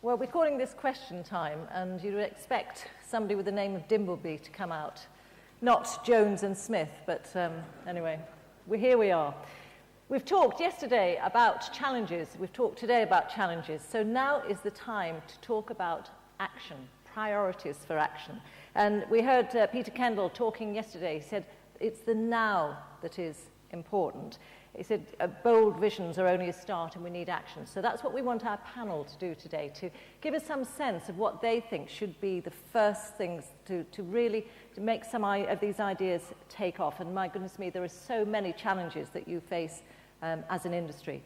Well, we're calling this question time, and you'd expect somebody with the name of Dimbleby to come out. Not Jones and Smith, but anyway, here we are. We've talked yesterday about challenges. We've talked today about challenges. So now is the time to talk about action, priorities for action. And we heard Peter Kendall talking yesterday. He said it's the now that is important. He said bold visions are only a start and we need action. So that's what we want our panel to do today, to give us some sense of what they think should be the first things to really make some of these ideas take off. And my goodness me, there are so many challenges that you face as an industry.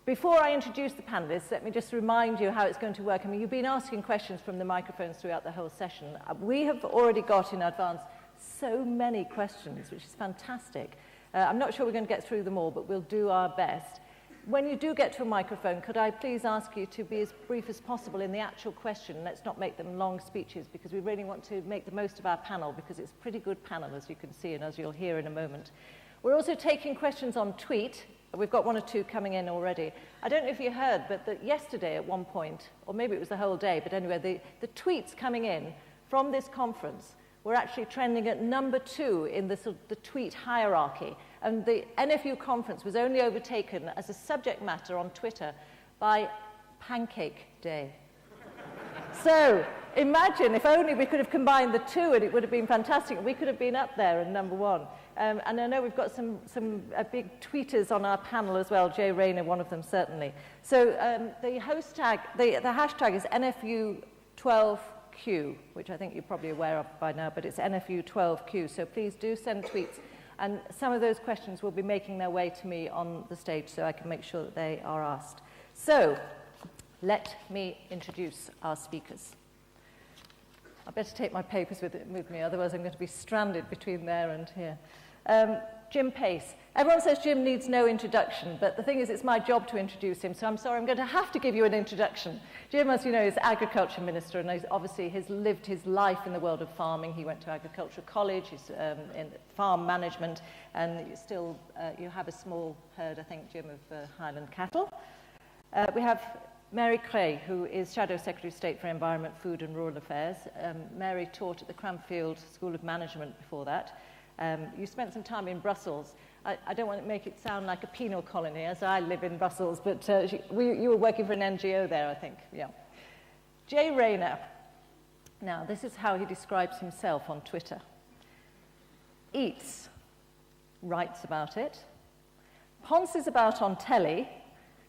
Before I introduce the panelists, let me just remind you how it's going to work. I mean, you've been asking questions from the microphones throughout the whole session. We have already got in advance so many questions, which is fantastic. I'm not sure we're going to get through them all, but we'll do our best. When you do get to a microphone, could I please ask you to be as brief as possible in the actual question? Let's not make them long speeches, because we really want to make the most of our panel, because it's a pretty good panel, as you can see, and as you'll hear in a moment. We're also taking questions on tweet. We've got one or two coming in already. I don't know if you heard, but yesterday at one point, or maybe it was the whole day, but anyway, the tweets coming in from this conference were actually trending at number 2 in the tweet hierarchy. And the NFU conference was only overtaken as a subject matter on Twitter by Pancake Day. So imagine if only we could have combined the two, and it would have been fantastic. We could have been up there in number 1. And I know we've got some big tweeters on our panel as well, Jay Rayner, one of them certainly. So the hashtag is NFU12Q, which I think you're probably aware of by now, but it's NFU12Q. So please do send tweets. And some of those questions will be making their way to me on the stage so I can make sure that they are asked. So let me introduce our speakers. I better take my papers with me, otherwise I'm going to be stranded between there and here. Jim Pace. Everyone says Jim needs no introduction, but the thing is, it's my job to introduce him, so I'm sorry, I'm going to have to give you an introduction. Jim, as you know, is Agriculture Minister, and he's obviously has lived his life in the world of farming. He went to agricultural college, he's in farm management, and you have a small herd, I think, Jim, of Highland cattle. We have Mary Cray, who is Shadow Secretary of State for Environment, Food and Rural Affairs. Mary taught at the Cranfield School of Management before that. You spent some time in Brussels. I don't want to make it sound like a penal colony, as I live in Brussels, but you were working for an NGO there, I think. Yeah. Jay Rayner. Now, this is how he describes himself on Twitter. Eats, writes about it, ponces about on telly,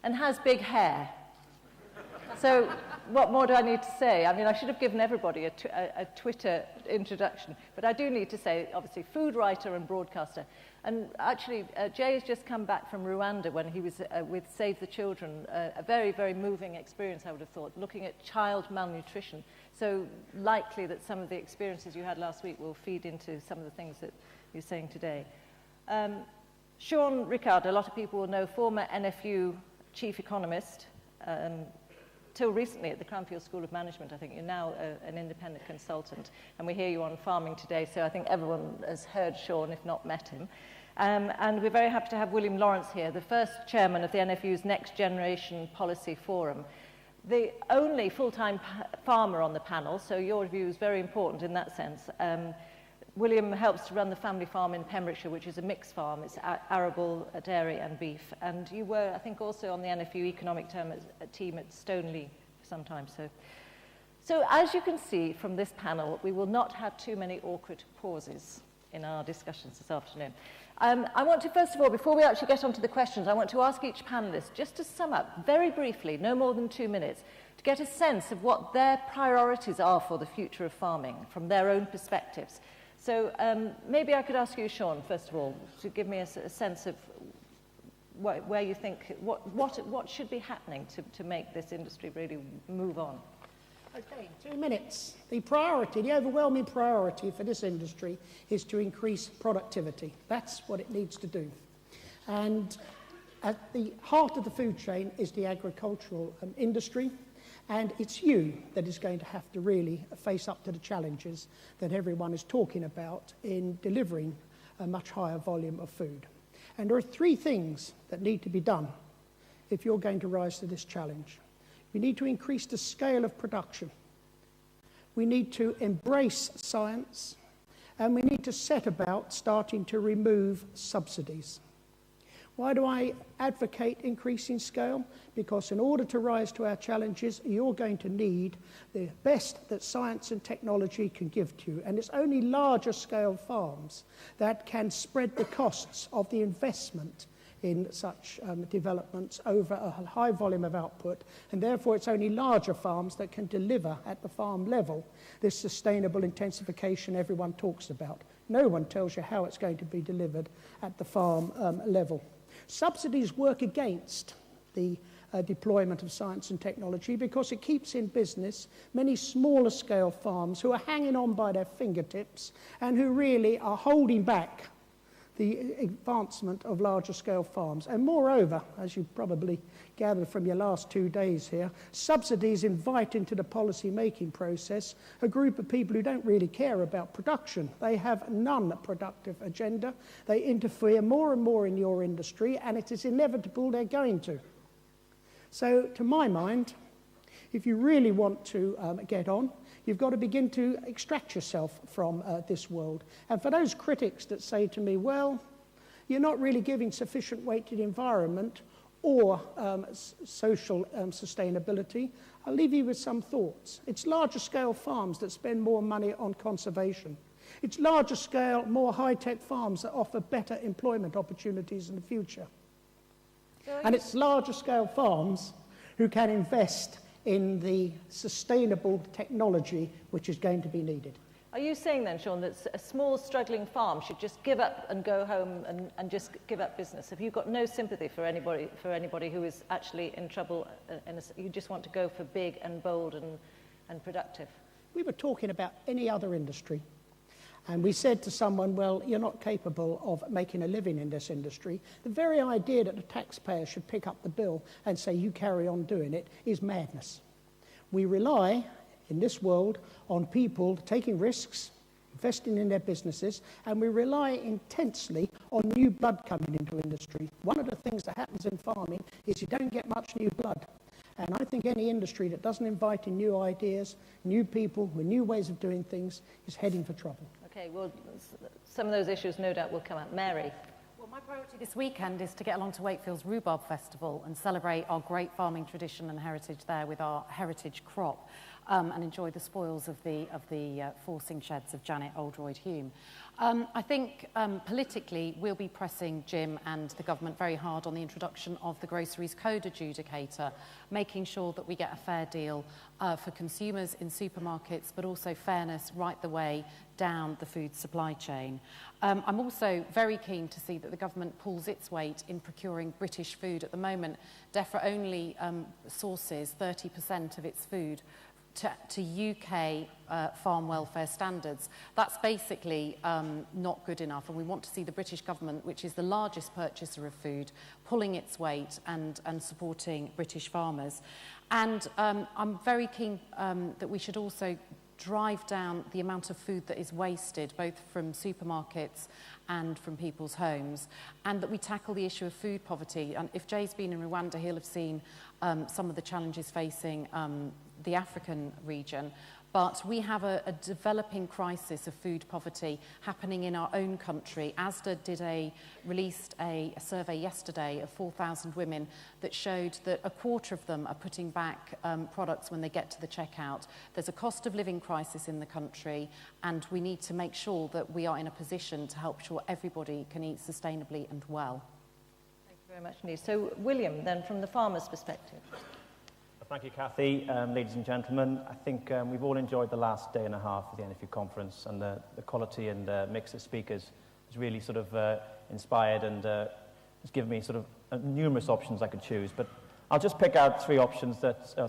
and has big hair. So what more do I need to say? I mean, I should have given everybody a Twitter introduction, but I do need to say, obviously, food writer and broadcaster. And actually, Jay has just come back from Rwanda when he was with Save the Children, a very, very moving experience, I would have thought, looking at child malnutrition. So likely that some of the experiences you had last week will feed into some of the things that you're saying today. Sean Rickard, a lot of people will know, former NFU chief economist, till recently at the Cranfield School of Management. I think you're now an independent consultant, and we hear you on farming today, so I think everyone has heard Sean, if not met him. And we're very happy to have William Lawrence here, the first chairman of the NFU's Next Generation Policy Forum. The only full-time farmer on the panel, so your view is very important in that sense. William helps to run the family farm in Pembrokeshire, which is a mixed farm. It's arable, dairy and beef. And you were, I think, also on the NFU economic team at Stoneleigh for some time. So as you can see from this panel, we will not have too many awkward pauses in our discussions this afternoon. I want to, first of all, before we actually get on to the questions, I want to ask each panellist just to sum up very briefly, no more than 2 minutes, to get a sense of what their priorities are for the future of farming from their own perspectives. So maybe I could ask you, Sean, first of all, to give me a sense of where you think, what should be happening to make this industry really move on. Okay, 2 minutes. The overwhelming priority for this industry is to increase productivity. That's what it needs to do. And at the heart of the food chain is the agricultural industry. And it's you that is going to have to really face up to the challenges that everyone is talking about in delivering a much higher volume of food. And there are 3 things that need to be done if you're going to rise to this challenge. We need to increase the scale of production. We need to embrace science, and we need to set about starting to remove subsidies. Why do I advocate increasing scale? Because in order to rise to our challenges, you're going to need the best that science and technology can give to you. And it's only larger scale farms that can spread the costs of the investment in such developments over a high volume of output, and therefore it's only larger farms that can deliver at the farm level this sustainable intensification everyone talks about. No one tells you how it's going to be delivered at the farm level. Subsidies work against the deployment of science and technology because it keeps in business many smaller scale farms who are hanging on by their fingertips and who really are holding back the advancement of larger scale farms. And moreover, as you probably gathered from your last 2 days here, subsidies invite into the policy making process a group of people who don't really care about production. They have none productive agenda. They interfere more and more in your industry, and it is inevitable they're going to. So to my mind, if you really want to get on, you've got to begin to extract yourself from this world. And for those critics that say to me, well, you're not really giving sufficient weight to the environment or social sustainability, I'll leave you with some thoughts. It's larger scale farms that spend more money on conservation. It's larger scale, more high-tech farms that offer better employment opportunities in the future. And it's larger scale farms who can invest in the sustainable technology which is going to be needed. Are you saying then, Sean, that a small struggling farm should just give up and go home and just give up business? Have you got no sympathy for anybody who is actually in trouble, you just want to go for big and bold and productive? We were talking about any other industry, and we said to someone, well, you're not capable of making a living in this industry. The very idea that the taxpayer should pick up the bill and say, you carry on doing it, is madness. We rely, in this world, on people taking risks, investing in their businesses, and we rely intensely on new blood coming into industry. One of the things that happens in farming is you don't get much new blood. And I think any industry that doesn't invite in new ideas, new people with new ways of doing things is heading for trouble. Okay, well, some of those issues no doubt will come out. Mary? Well, my priority this weekend is to get along to Wakefield's Rhubarb Festival and celebrate our great farming tradition and heritage there with our heritage crop and enjoy the spoils of the forcing sheds of Janet Oldroyd Hume. I think politically we'll be pressing Jim and the government very hard on the introduction of the groceries code adjudicator, making sure that we get a fair deal for consumers in supermarkets, but also fairness right the way down the food supply chain. I'm also very keen to see that the government pulls its weight in procuring British food. At the moment, DEFRA only sources 30% of its food to UK farm welfare standards. That's basically not good enough, and we want to see the British government, which is the largest purchaser of food, pulling its weight and supporting British farmers. And I'm very keen that we should also drive down the amount of food that is wasted, both from supermarkets and from people's homes, and that we tackle the issue of food poverty. And if Jay's been in Rwanda, he'll have seen some of the challenges facing the African region. But we have a developing crisis of food poverty happening in our own country. ASDA released a survey yesterday of 4,000 women that showed that a quarter of them are putting back products when they get to the checkout. There's a cost of living crisis in the country, and we need to make sure that we are in a position to help sure everybody can eat sustainably and well. Thank you very much, Niamh. So, William, then, from the farmer's perspective. Thank you, Kathy. Ladies and gentlemen, I think we've all enjoyed the last day and a half of the NFU conference, and the quality and mix of speakers has really sort of inspired and has given me sort of numerous options I could choose. But I'll just pick out three options,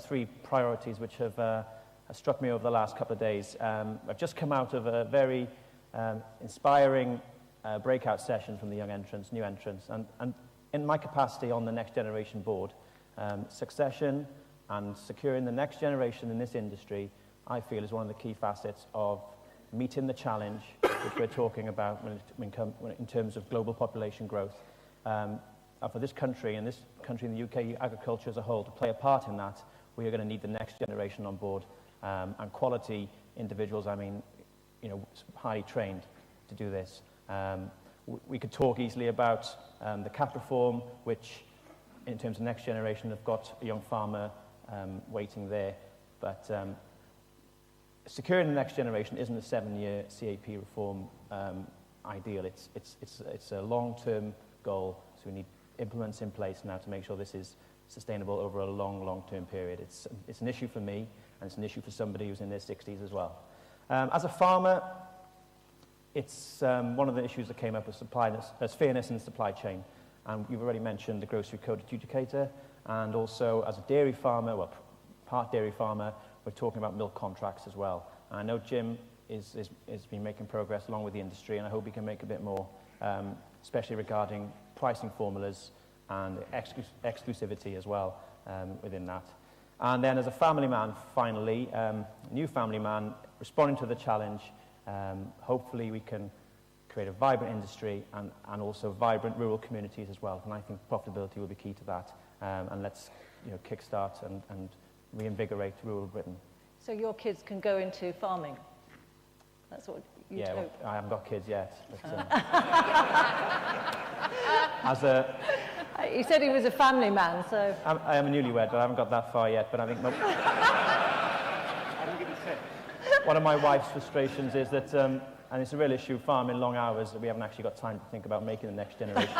three priorities which have struck me over the last couple of days. I've just come out of a very inspiring breakout session from the young entrants, new entrants, and in my capacity on the Next Generation board, succession and securing the next generation in this industry, I feel, is one of the key facets of meeting the challenge which we're talking about in terms of global population growth. For this country, and this country in the UK, agriculture as a whole, to play a part in that, we are going to need the next generation on board, and quality individuals, I mean, you know, highly trained to do this. We could talk easily about the CAP reform, which in terms of next generation have got a young farmer waiting there, but securing the next generation isn't a 7-year CAP reform ideal. It's a long-term goal, so we need implements in place now to make sure this is sustainable over a long-term period. It's an issue for me, and it's an issue for somebody who's in their 60s as well. As a farmer, it's one of the issues that came up as fairness in the supply chain. And you've already mentioned the grocery code adjudicator, and also as a dairy farmer, well, part dairy farmer, we're talking about milk contracts as well. And I know Jim has been making progress along with the industry, and I hope he can make a bit more, especially regarding pricing formulas and exclusivity as well within that. And then as a family man, finally, new family man, responding to the challenge, hopefully we can create a vibrant industry and also vibrant rural communities as well. And I think profitability will be key to that. And let's kickstart and reinvigorate rural Britain. So your kids can go into farming? That's what you'd hope? Well, I haven't got kids yet. But, he said he was a family man, so... I am a newlywed, but I haven't got that far yet. But I think one of my wife's frustrations is that, and it's a real issue, farming long hours, that we haven't actually got time to think about making the next generation.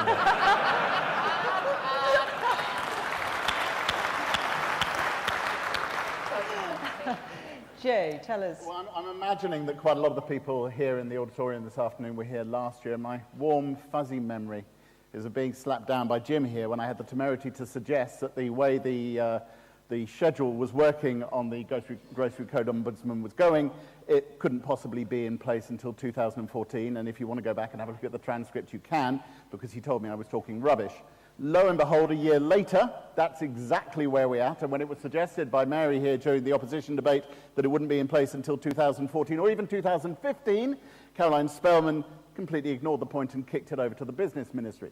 Joe, tell us. Well, I'm imagining that quite a lot of the people here in the auditorium this afternoon were here last year. My warm, fuzzy memory is of being slapped down by Jim here when I had the temerity to suggest that the way the schedule was working on the Grocery Code Ombudsman was going, it couldn't possibly be in place until 2014. And if you want to go back and have a look at the transcript, you can, because he told me I was talking rubbish. Lo and behold, a year later, that's exactly where we're at. And when it was suggested by Mary here during the opposition debate that it wouldn't be in place until 2014 or even 2015, Caroline Spellman completely ignored the point and kicked it over to the business ministry.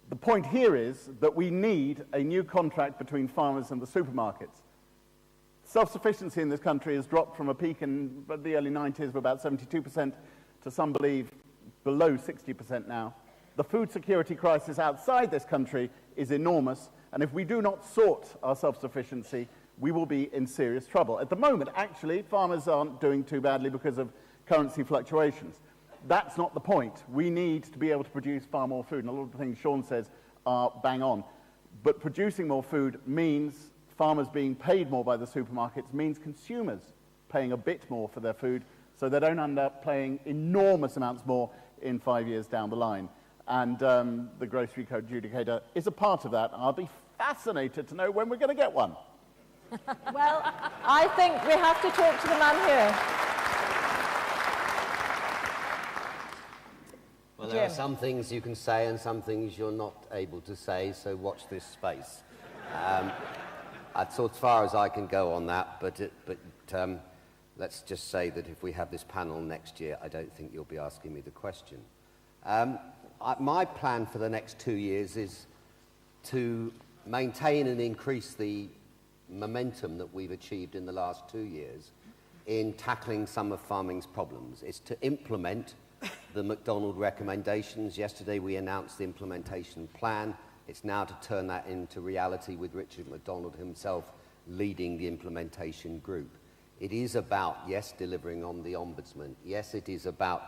The point here is that we need a new contract between farmers and the supermarkets. Self-sufficiency in this country has dropped from a peak in the early 90s of about 72% to some believe below 60% now. The food security crisis outside this country is enormous, and if we do not sort our self-sufficiency, we will be in serious trouble. At the moment, actually, farmers aren't doing too badly because of currency fluctuations. That's not the point. We need to be able to produce far more food, and a lot of the things Sean says are bang on. But producing more food means farmers being paid more by the supermarkets, means consumers paying a bit more for their food, so they don't end up paying enormous amounts more in 5 years down the line. And the Grocery Code Adjudicator is a part of that. I'll be fascinated to know when we're going to get one. Well, I think we have to talk to the man here. Well, there are some things you can say and some things you're not able to say, so watch this space. That's as far as I can go on that, but let's just say that if we have this panel next year, I don't think you'll be asking me the question. My plan for the next 2 years is to maintain and increase the momentum that we've achieved in the last 2 years in tackling some of farming's problems. It's to implement the McDonald recommendations. Yesterday we announced the implementation plan. It's now to turn that into reality with Richard McDonald himself leading the implementation group. It is about, yes, delivering on the Ombudsman. Yes, it is about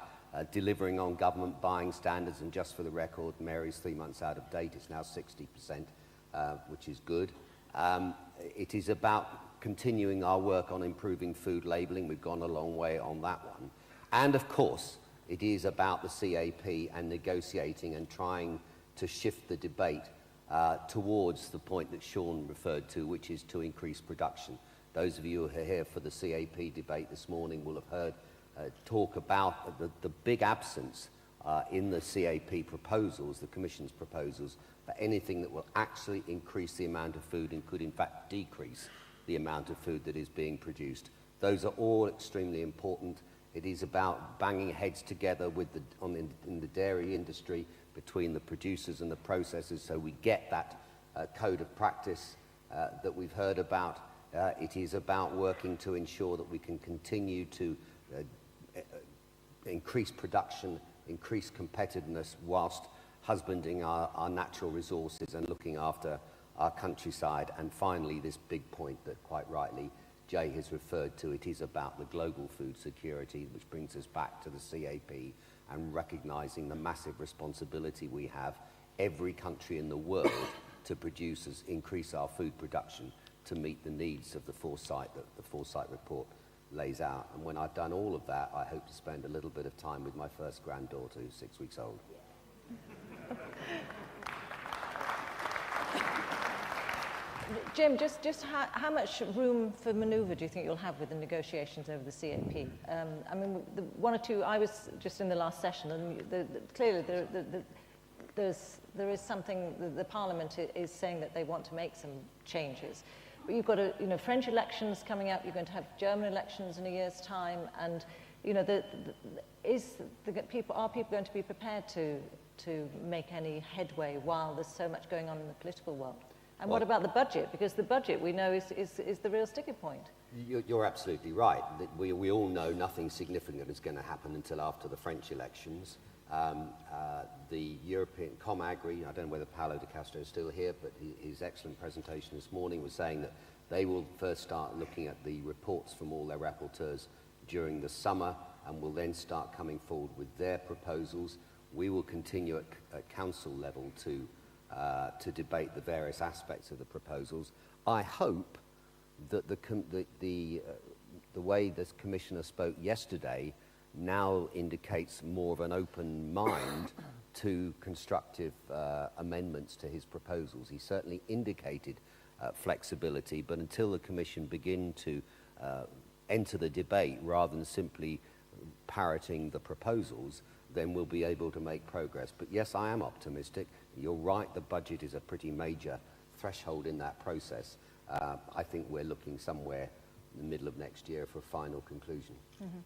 delivering on government buying standards, and just for the record, Mary's 3 months out of date. It's now 60%, which is good. It is about continuing our work on improving food labelling. We've gone a long way on that one. And of course, it is about the CAP and negotiating and trying to shift the debate towards the point that Sean referred to, which is to increase production. Those of you who are here for the CAP debate this morning will have heard talk about the big absence in the CAP proposals, the Commission's proposals, for anything that will actually increase the amount of food and could in fact decrease the amount of food that is being produced. Those are all extremely important. It is about banging heads together with in the dairy industry between the producers and the processors, so we get that code of practice that we've heard about. It is about working to ensure that we can continue to increase production, increase competitiveness, whilst husbanding our natural resources and looking after our countryside. And finally, this big point that quite rightly Jay has referred to, it is about the global food security, which brings us back to the CAP and recognising the massive responsibility we have, every country in the world, to increase our food production to meet the needs of the foresight that the foresight report lays out. And when I've done all of that, I hope to spend a little bit of time with my first granddaughter, who's 6 weeks old. Jim, just how much room for manoeuvre do you think you'll have with the negotiations over the CAP? I mean, one or two, I was just in the last session, and clearly there is something, the Parliament is saying that they want to make some changes. But you've got French elections coming up, you're going to have German elections in a year's time, and are people going to be prepared to make any headway while there's so much going on in the political world? And what about the budget? Because the budget, we know, is the real sticking point. You're absolutely right. We all know nothing significant is going to happen until after the French elections. The European ComAgri, I don't know whether Paolo De Castro is still here, but his excellent presentation this morning was saying that they will first start looking at the reports from all their rapporteurs during the summer, and will then start coming forward with their proposals. We will continue at council level to debate the various aspects of the proposals. I hope that the way this commissioner spoke yesterday now indicates more of an open mind to constructive amendments to his proposals. He certainly indicated flexibility, but until the Commission begin to enter the debate rather than simply parroting the proposals, then we'll be able to make progress. But yes, I am optimistic. You're right, the budget is a pretty major threshold in that process. I think we're looking somewhere in the middle of next year for a final conclusion. Mm-hmm.